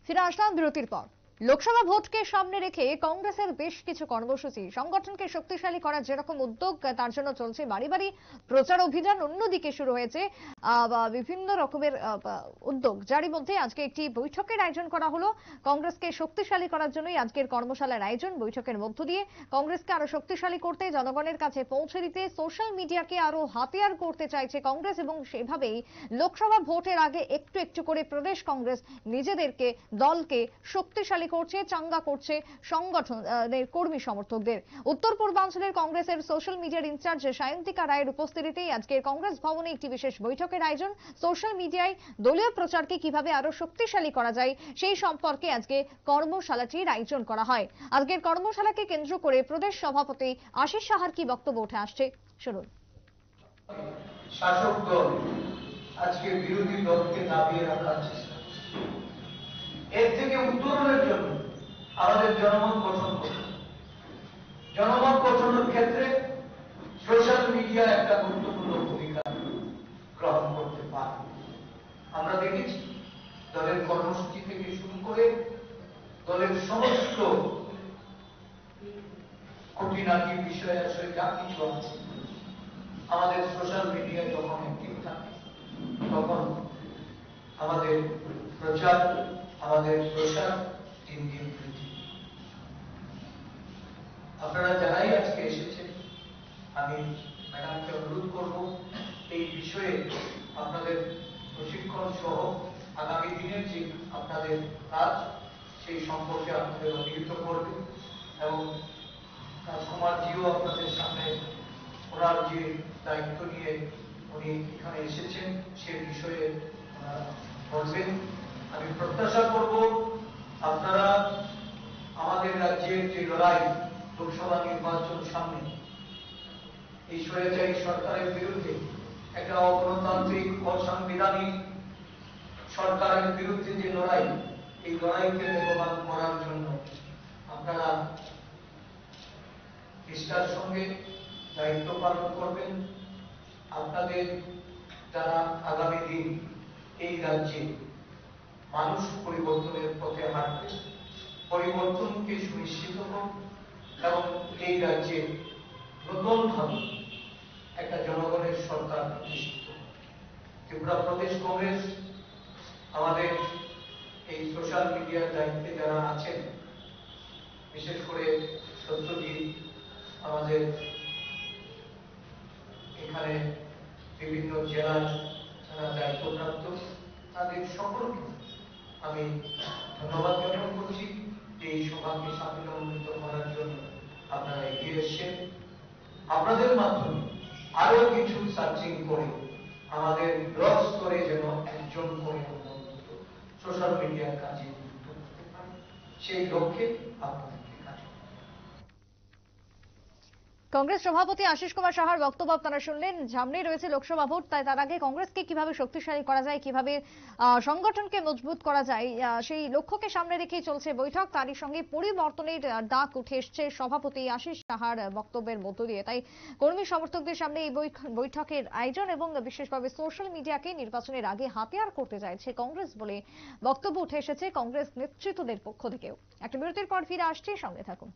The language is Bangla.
ফিরে আসলাম বিরতির পর। লোকসভা ভোটকে সামনে রেখে কংগ্রেসের বেশ কিছু কর্মসূচি, সংগঠনকে শক্তিশালী করার যেরকম উদ্যোগ, তার জন্য চলছে বাড়ি বাড়ি প্রচার অভিযান। অন্যদিকে শুরু হয়েছে বিভিন্ন রকমের উদ্যোগ, যারই মধ্যে আজকে একটি বৈঠকের আয়োজন করা হলো। কংগ্রেসকে শক্তিশালী করার জন্যই আজকের কর্মশালার আয়োজন। বৈঠকের মধ্য দিয়ে কংগ্রেসকে আরো শক্তিশালী করতে, জনগণের কাছে পৌঁছে দিতে, সোশ্যাল মিডিয়াকে আরো হাতিয়ার করতে চাইছে কংগ্রেস, এবং সেভাবেই লোকসভা ভোটের আগে একটু একটু করে প্রদেশ কংগ্রেস নিজেদেরকে, দলকে শক্তিশালী করছে, চাঙ্গা করছে সংগঠনের কর্মী সমর্থকদের। উত্তর পূর্বাঞ্চলের কংগ্রেসের সোশ্যাল মিডিয়ার ইনচার্জ সায়ন্তিকা রায়ের উপস্থিতিতেই আজকের কংগ্রেস ভবনে একটি বিশেষ বৈঠকের আয়োজন। সোশ্যাল মিডিয়ায় দলীয় প্রচারকে কিভাবে আরো শক্তিশালী করা যায় সেই সম্পর্কে আজকে কর্মশালাটির আয়োজন করা হয়। আজকের কর্মশালাকে কেন্দ্র করে প্রদেশ সভাপতি আশিস সাহার কি বক্তব্য উঠে আসছে শুনুন। শাসক দল আজকে বিরোধী দলকে দাবিয়ে রাখার চেষ্টা, এর থেকে উত্তরণের জন্য আমাদের জনমত গঠন করতে, জনমত গঠনের ক্ষেত্রে সোশ্যাল মিডিয়া একটা গুরুত্বপূর্ণ ভূমিকা গ্রহণ করতে পারে। আমরা দেখেছি দলের কর্মসূচি থেকে শুরু করে দলের সমস্ত খুঁটিনাটি বিষয় আসলে যা কিছু আছে, আমাদের সোশ্যাল মিডিয়া যখন অ্যাক্টিভ থাকে তখন আমাদের প্রচার, আমাদের প্রসার দিন দিন বৃদ্ধি। আপনারা যারাই আজকে এসেছেন, আমি ম্যাডামকে অনুরোধ করব এই বিষয়ে আপনাদের প্রশিক্ষণ সহ আগামী দিনের যে আপনাদের কাজ সেই সম্পর্কে আপনাদের অবহিত করবে, এবং রাজকুমারজিও আপনাদের সামনে ওনার যে দায়িত্ব নিয়ে উনি এখানে এসেছেন সে বিষয়ে বলবেন। আমি প্রত্যাশা করব আপনারা আমাদের রাজ্যের যে লড়াই, লোকসভা নির্বাচন সামনে, এই স্বৈরাচারী সরকারের বিরুদ্ধে, একটা অগণতান্ত্রিক অসাংবিধানিক সরকারের বিরুদ্ধে যে লড়াই, এই লড়াইকে বেগবান করার জন্য আপনারা নিষ্ঠার সঙ্গে দায়িত্ব পালন করবেন। আপনাদের যারা আগামী দিন এই রাজ্যে মানুষ পরিবর্তনের পথে হাঁটবে, পরিবর্তনকে সুনিশ্চিত করুন, এবং এই রাজ্যে নতুনভাবে একটা জনগণের সরকার প্রতিষ্ঠিত। ত্রিপুরা প্রদেশ কংগ্রেস আমাদের এই সোশ্যাল মিডিয়ার দায়িত্বে যারা আছেন, বিশেষ করে সত্যজিৎ, আমাদের এখানে বিভিন্ন জেলার যারা দায়িত্বপ্রাপ্ত, তাদের সকলকে আমি ধন্যবাদ জ্ঞাপন করছি যে এই সভাকে সাফল্যমণ্ডিত করার জন্য আপনারা এগিয়ে এসেছেন। আপনাদের মাধ্যমে আরো কিছু সার্চিং করে আমাদের ব্লক স্তরে যেন একজন করে সোশ্যাল মিডিয়ার কাজে যুক্ত করতে পারে, সেই লক্ষ্যে আপনাদেরকে কাজ করতে। কংগ্রেস সভাপতি আশিস কুমার সাহার বক্তব্য আপনারা শুনলেন। সামনেই রয়েছে লোকসভা ভোট, তাই তার আগে কংগ্রেসকে কিভাবে শক্তিশালী করা যায়, কিভাবে সংগঠনকে মজবুত করা যায়, সেই লক্ষ্যকে সামনে রেখেই চলছে বৈঠক। তারই সঙ্গে পরিবর্তনের ডাক উঠে এসছে সভাপতি আশিস সাহার বক্তব্যের মধ্য দিয়ে। তাই কর্মী সমর্থকদের সামনে এই বৈঠকের আয়োজন, এবং বিশেষভাবে সোশ্যাল মিডিয়াকে নির্বাচনের আগে হাতিয়ার করতে চাইছে কংগ্রেস বলে বক্তব্য উঠে এসেছে কংগ্রেস নেতৃত্বদের পক্ষ থেকেও। একটা বিরতির পর ফিরে আসছে, সঙ্গে থাকুন।